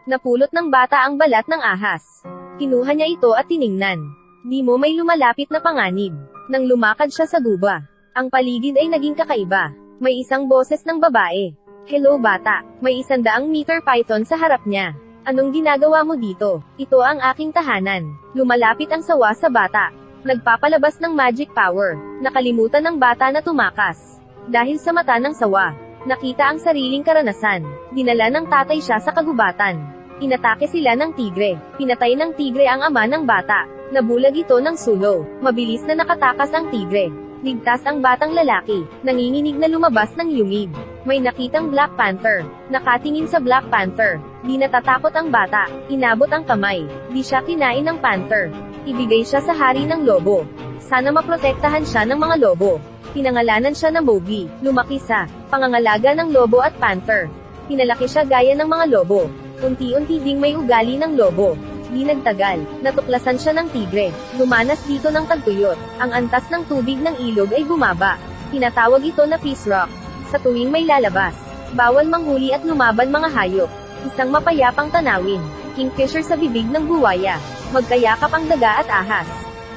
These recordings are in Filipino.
Napulot ng bata ang balat ng ahas. Kinuha niya ito at tiningnan. Di mo may lumalapit na panganib. Nang lumakad siya sa guba, ang paligid ay naging kakaiba. May isang boses ng babae. Hello bata, may 100-meter python sa harap niya. Anong ginagawa mo dito? Ito ang aking tahanan. Lumalapit ang sawa sa bata. Nagpapalabas ng magic power. Nakalimutan ng bata na tumakas. Dahil sa mata ng sawa, nakita ang sariling karanasan. Dinala ng tatay siya sa kagubatan. Inatake sila ng tigre. Pinatay ng tigre ang ama ng bata. Nabulag ito ng sulo. Mabilis na nakatakas ang tigre. Ligtas ang batang lalaki. Nanginginig na lumabas ng yungib. May nakitang Black Panther. Nakatingin sa Black Panther. Di natatakot ang bata. Inabot ang kamay. Di siya kinain ng panther. Ibigay siya sa hari ng lobo. Sana maprotektahan siya ng mga lobo. Pinangalanan siya ng Mowgli. Lumaki sa pangangalaga ng lobo at panther. Pinalaki siya gaya ng mga lobo. Unti-unti ding may ugali ng lobo. Di nagtagal, natuklasan siya ng tigre. Lumanas dito ng tagtuyot. Ang antas ng tubig ng ilog ay bumaba. Tinatawag ito na Peace Rock. Sa tuwing may lalabas, bawal manghuli at lumaban mga hayop. Isang mapayapang tanawin. Kingfisher sa bibig ng buwaya. Magkayakap ang daga at ahas.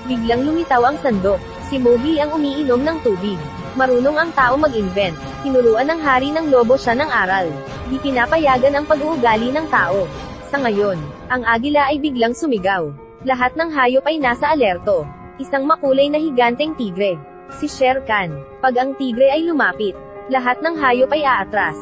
Biglang lumitaw ang sandok. Si Mowgli ang umiinom ng tubig. Marunong ang tao mag-invent. Tinuruan ng hari ng lobo siya ng aral. Di pinapayagan ang pag-uugali ng tao. Sa ngayon, ang agila ay biglang sumigaw. Lahat ng hayop ay nasa alerto. Isang makulay na higanteng tigre. Si Shere Khan. Pag ang tigre ay lumapit, lahat ng hayop ay aatras.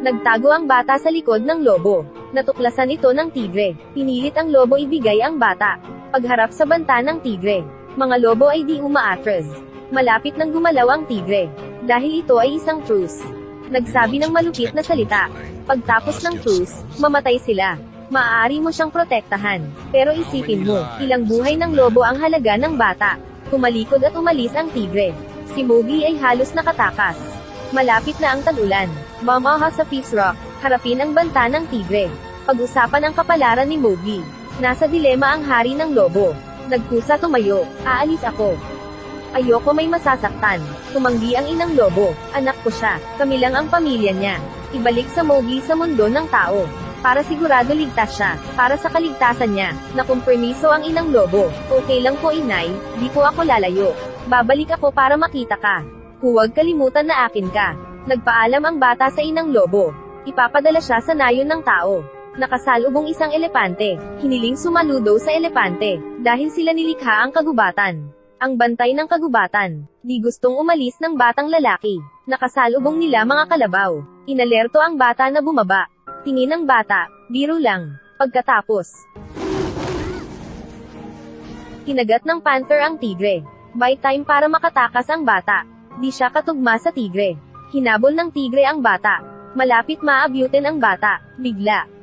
Nagtago ang bata sa likod ng lobo. Natuklasan ito ng tigre. Pinilit ang lobo ibigay ang bata. Pagharap sa banta ng tigre, mga lobo ay di umaatras. Malapit nang gumalaw ang tigre. Dahil ito ay isang truce. Nagsabi ng malupit na salita. Pagtapos ng truce, mamatay sila. Maaari mo siyang protektahan. Pero isipin mo, ilang buhay ng lobo ang halaga ng bata. Tumalikod at umalis ang tigre. Si Mowgli ay halos nakatakas. Malapit na ang tag-ulan. Mamaha sa Peace Rock, harapin ang banta ng tigre. Pag-usapan ang kapalaran ni Mowgli. Nasa dilema ang hari ng lobo. Nagkusa tumayo, aalis ako. Ayoko may masasaktan. Tumanggi ang inang lobo, anak ko siya, kami lang ang pamilya niya. Ibalik sa Mowgli sa mundo ng tao. Para sigurado ligtas siya, para sa kaligtasan niya, nakumpermiso ang inang lobo. Okay lang po inay, di po ako lalayo. Babalik ako para makita ka. Huwag kalimutan na akin ka. Nagpaalam ang bata sa inang lobo. Ipapadala siya sa nayon ng tao. Nakasalubong isang elepante. Hiniling sumaludo sa elepante, dahil sila nilikha ang kagubatan. Ang bantay ng kagubatan. Di gustong umalis ng batang lalaki. Nakasalubong nila mga kalabaw. Inalerto ang bata na bumaba. Tingin ng bata, biro lang. Pagkatapos, kinagat ng panther ang tigre. By time para makatakas ang bata. Di siya katugma sa tigre. Hinabol ng tigre ang bata. Malapit maabyutin ang bata. Bigla,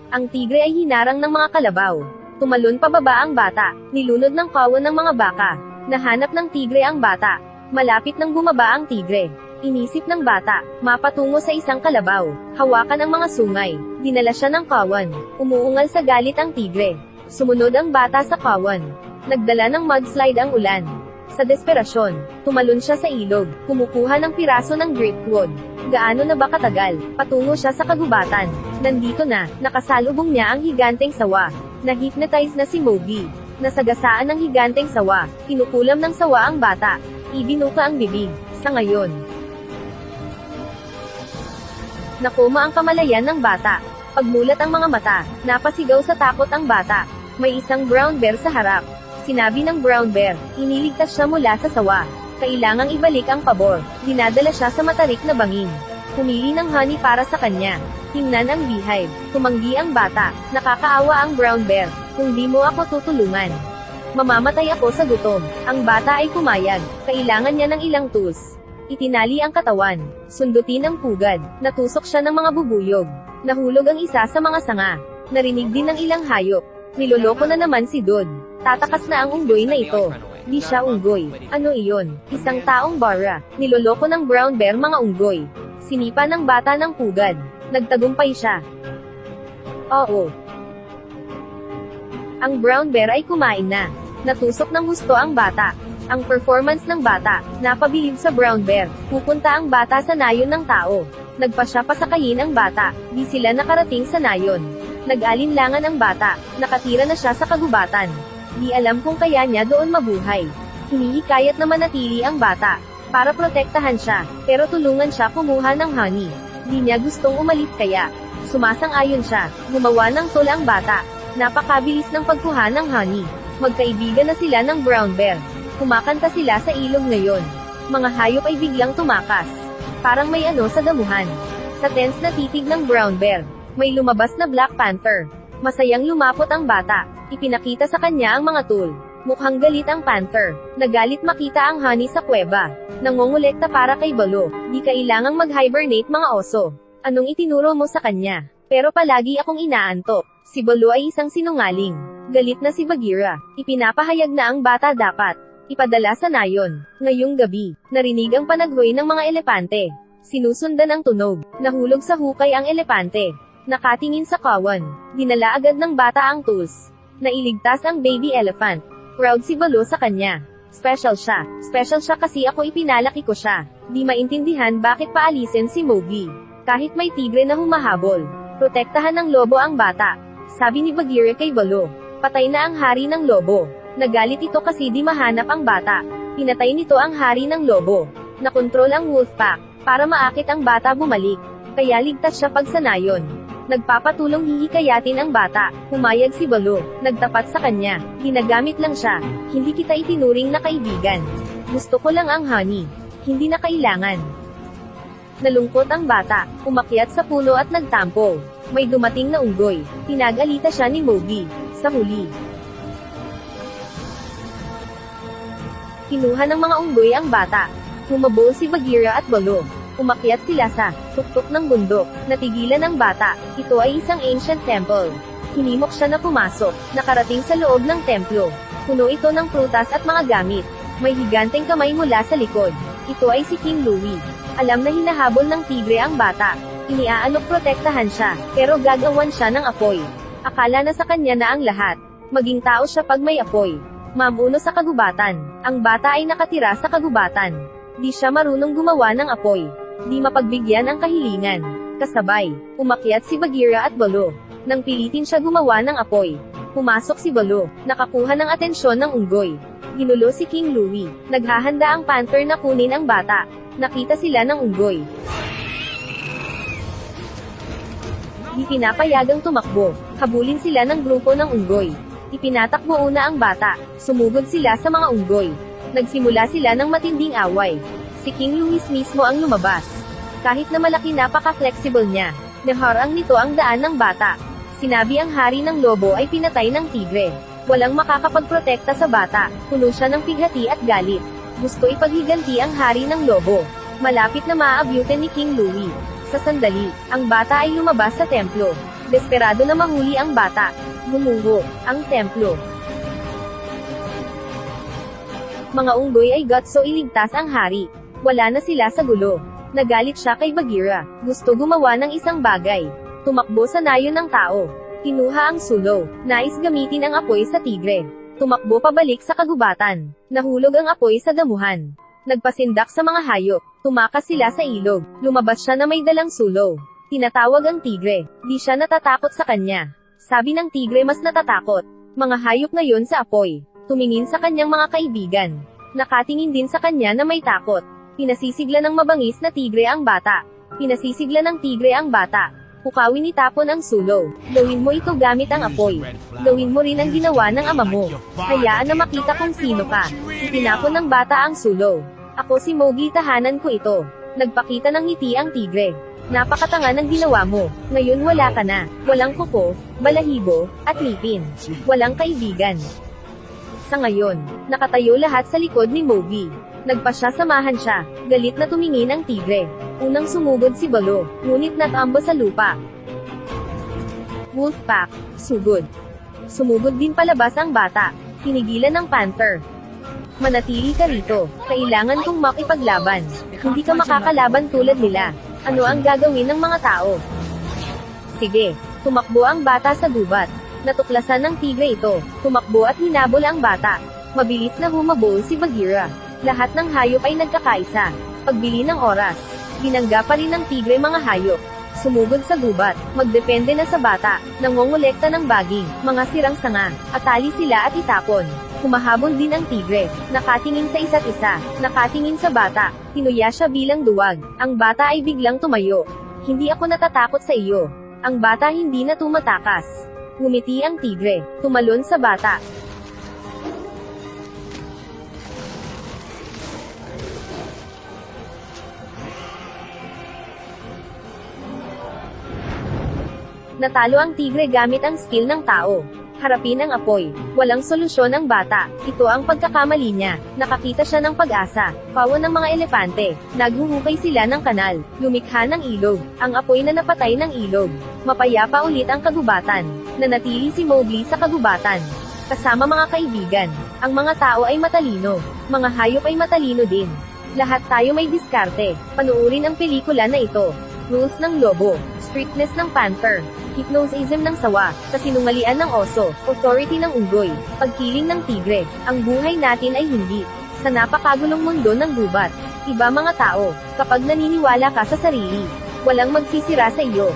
ang tigre ay hinarang ng mga kalabaw. Tumalon pababa ang bata. Nilunod ng kawan ng mga baka. Nahanap ng tigre ang bata. Malapit nang bumaba ang tigre. Inisip ng bata, mapatungo sa isang kalabaw. Hawakan ang mga sungay. Dinala siya ng kawan. Umuungal sa galit ang tigre. Sumunod ang bata sa kawan. Nagdala ng mudslide ang ulan. Sa desperasyon, tumalon siya sa ilog. Kumukuha ng piraso ng driftwood. Gaano na ba katagal? Patungo siya sa kagubatan. Nandito na, nakasalubong niya ang higanteng sawa. Na-hypnotize na si Mowgli. Nasagasaan ng higanteng sawa. Kinukulam ng sawa ang bata. Ibinuka ang bibig. Sa ngayon, nakoma ang kamalayan ng bata. Pagmulat ang mga mata, napasigaw sa takot ang bata. May isang brown bear sa harap. Sinabi ng brown bear, iniligtas siya mula sa sawa. Kailangang ibalik ang pabor. Dinadala siya sa matarik na bangin. Pumili ng honey para sa kanya. Tingnan ang beehive. Tumanggi ang bata. Nakakaawa ang brown bear. Kung di mo ako tutulungan, mamamatay ako sa gutom. Ang bata ay pumayag. Kailangan niya ng ilang tools. Itinali ang katawan. Sundutin ang pugad. Natusok siya ng mga bubuyog. Nahulog ang isa sa mga sanga. Narinig din ng ilang hayop. Niloloko na naman si Dod. Tatakas na ang unggoy na ito. Di siya unggoy. Ano iyon? Isang taong bara. Niloloko ng brown bear mga unggoy. Sinipa ng bata ng pugad. Nagtagumpay siya. Oo. Ang brown bear ay kumain na. Natusok ng husto ang bata. Ang performance ng bata, napabilib sa brown bear. Pupunta ang bata sa nayon ng tao. Nagpasya pa sakayin ang bata, di sila nakarating sa nayon. Nag-alinlangan ang bata, nakatira na siya sa kagubatan. Di alam kung kaya niya doon mabuhay. Hinihikayat na manatili ang bata, para protektahan siya, pero tulungan siya kumuha ng honey. Di niya gustong umalis kaya, sumasang-ayon siya, gumawa ng tool ang bata. Napakabilis ng pagkuha ng honey. Magkaibigan na sila ng brown bear. Kumakanta sila sa ilog ngayon. Mga hayop ay biglang tumakas. Parang may ano sa damuhan. Sa tense na titig ng brown bear, may lumabas na Black Panther. Masayang lumapot ang bata. Ipinakita sa kanya ang mga tool. Mukhang galit ang panther. Nagalit makita ang honey sa kuweba. Nangongolekta para kay Baloo. Di kailangang mag-hibernate mga oso. Anong itinuro mo sa kanya? Pero palagi akong inaantok. Si Baloo ay isang sinungaling. Galit na si Bagheera. Ipinapahayag na ang bata dapat ipadala sa nayon. Ngayong gabi, narinig ang panaghoy ng mga elepante. Sinusundan ang tunog. Nahulog sa hukay ang elepante. Nakatingin sa kawan. Dinala agad ng bata ang tools. Nailigtas ang baby elephant. Proud si Baloo sa kanya. Special siya. Special siya kasi ako ipinalaki ko siya. Di maintindihan bakit paalisin si Mowgli. Kahit may tigre na humahabol. Protektahan ng lobo ang bata. Sabi ni Bagheera kay Baloo. Patay na ang hari ng lobo. Nagalit ito kasi di mahanap ang bata. Pinatay nito ang hari ng lobo. Nakontrol ang wolf pack, para maakit ang bata bumalik. Kaya ligtas siya pag sa nayon. Nagpapatulong hihikayatin ang bata. Humayag si Baloo. Nagtapat sa kanya. Ginagamit lang siya. Hindi kita itinuring na kaibigan. Gusto ko lang ang honey. Hindi na kailangan. Nalungkot ang bata. Umakyat sa puno at nagtampo. May dumating na unggoy. Pinag-alita siya ni Mowgli. Sa huli, kinuha ng mga unggoy ang bata. Humabol si Bagheera at Baloo. Umakyat sila sa tuktok ng bundok. Natigilan ang bata. Ito ay isang ancient temple. Hinimok siya na pumasok. Nakarating sa loob ng templo. Puno ito ng prutas at mga gamit. May higanteng kamay mula sa likod. Ito ay si King Louie. Alam na hinahabol ng tigre ang bata. Iniaalok protektahan siya, pero gagawan siya ng apoy. Akala na sa kanya na ang lahat. Maging tao siya pag may apoy. Mamuno sa kagubatan. Ang bata ay nakatira sa kagubatan. Di siya marunong gumawa ng apoy. Di mapagbigyan ang kahilingan. Kasabay, umakyat si Bagheera at Baloo. Nang pilitin siya gumawa ng apoy. Pumasok si Baloo. Nakakuha ng atensyon ng unggoy. Ginulo si King Louie. Naghahanda ang panther na kunin ang bata. Nakita sila ng unggoy. Di pinapayagang tumakbo. Habulin sila ng grupo ng unggoy. Ipinatakbo una ang bata. Sumugod sila sa mga unggoy. Nagsimula sila ng matinding away. Si King Louie mismo ang lumabas. Kahit na malaki napaka-flexible niya. Naharang nito ang daan ng bata. Sinabi ang hari ng lobo ay pinatay ng tigre. Walang makakapagprotekta sa bata. Puno siya ng pighati at galit. Gusto ipaghiganti ang hari ng lobo. Malapit na maaabyutin ni King Louie. Sa sandali, ang bata ay lumabas sa templo. Desperado na mahuli ang bata. Gumuho ang templo. Mga unggoy ay gutso iligtas ang hari. Wala na sila sa gulo. Nagalit siya kay Bagheera. Gusto gumawa ng isang bagay. Tumakbo sa nayon ng tao. Kinuha ang sulo. Nais gamitin ang apoy sa tigre. Tumakbo pabalik sa kagubatan. Nahulog ang apoy sa damuhan. Nagpasindak sa mga hayop. Tumakas sila sa ilog. Lumabas siya na may dalang sulo. Tinatawag ang tigre. Di siya natatakot sa kanya. Sabi ng tigre mas natatakot. Mga hayop ngayon sa apoy. Tumingin sa kanyang mga kaibigan. Nakatingin din sa kanya na may takot. Pinasisigla ng mabangis na tigre ang bata. Pinasisigla ng tigre ang bata. Pukawin itapon ang sulo. Gawin mo ito gamit ang apoy. Gawin mo rin ang ginawa ng ama mo. Hayaan na makita kung sino ka. Itinapon ng bata ang sulo. Ako si Mowgli, tahanan ko ito. Nagpakita ng ngiti ang tigre. Napakatanga ng ginawa mo. Ngayon wala ka na. Walang kuko, balahibo, at ngipin. Walang kaibigan. Sa ngayon, nakatayo lahat sa likod ni Mowgli. Nagpasya samahan siya. Galit na tumingin ang tigre. Unang sumugod si Baloo, ngunit natambo sa lupa. Wolfpack, sugod. Sumugod din palabas ang bata. Pinigilan ng panther. Manatili ka rito. Kailangan kong makipaglaban. Hindi ka makakalaban tulad nila. Ano ang gagawin ng mga tao? Sige, tumakbo ang bata sa gubat. Natuklasan ng tigre ito. Tumakbo at hinabol ang bata. Mabilis na humabol si Bagheera. Lahat ng hayop ay nagkakaisa. Pagbili ng oras. Binangga pa rin ng tigre mga hayop. Sumugod sa gubat, magdepende na sa bata, nangongolekta ng baging, mga sirang sanga, atali sila at itapon. Humahabol din ang tigre, nakatingin sa isa't isa, nakatingin sa bata, tinuya siya bilang duwag. Ang bata ay biglang tumayo. Hindi ako natatakot sa iyo. Ang bata hindi na tumatakas. Ngumiti ang tigre, tumalon sa bata. Natalo ang tigre gamit ang skill ng tao. Harapin ang apoy. Walang solusyon ang bata. Ito ang pagkakamali niya. Nakakita siya ng pag-asa. Pawan ng mga elepante. Naghuhukay sila ng kanal. Lumikha ng ilog. Ang apoy na napatay ng ilog. Mapayapa ulit ang kagubatan. Nanatili si Mowgli sa kagubatan. Kasama mga kaibigan. Ang mga tao ay matalino. Mga hayop ay matalino din. Lahat tayo may diskarte. Panuurin ang pelikula na ito. Rules ng lobo. Strictness ng panther. Hypnotism ng sawa, kasinungalian ng oso, authority ng unggoy, pagkiling ng tigre. Ang buhay natin ay hindi sa napakagulong mundo ng gubat. Iba mga tao, kapag naniniwala ka sa sarili, walang magsisira sa iyo.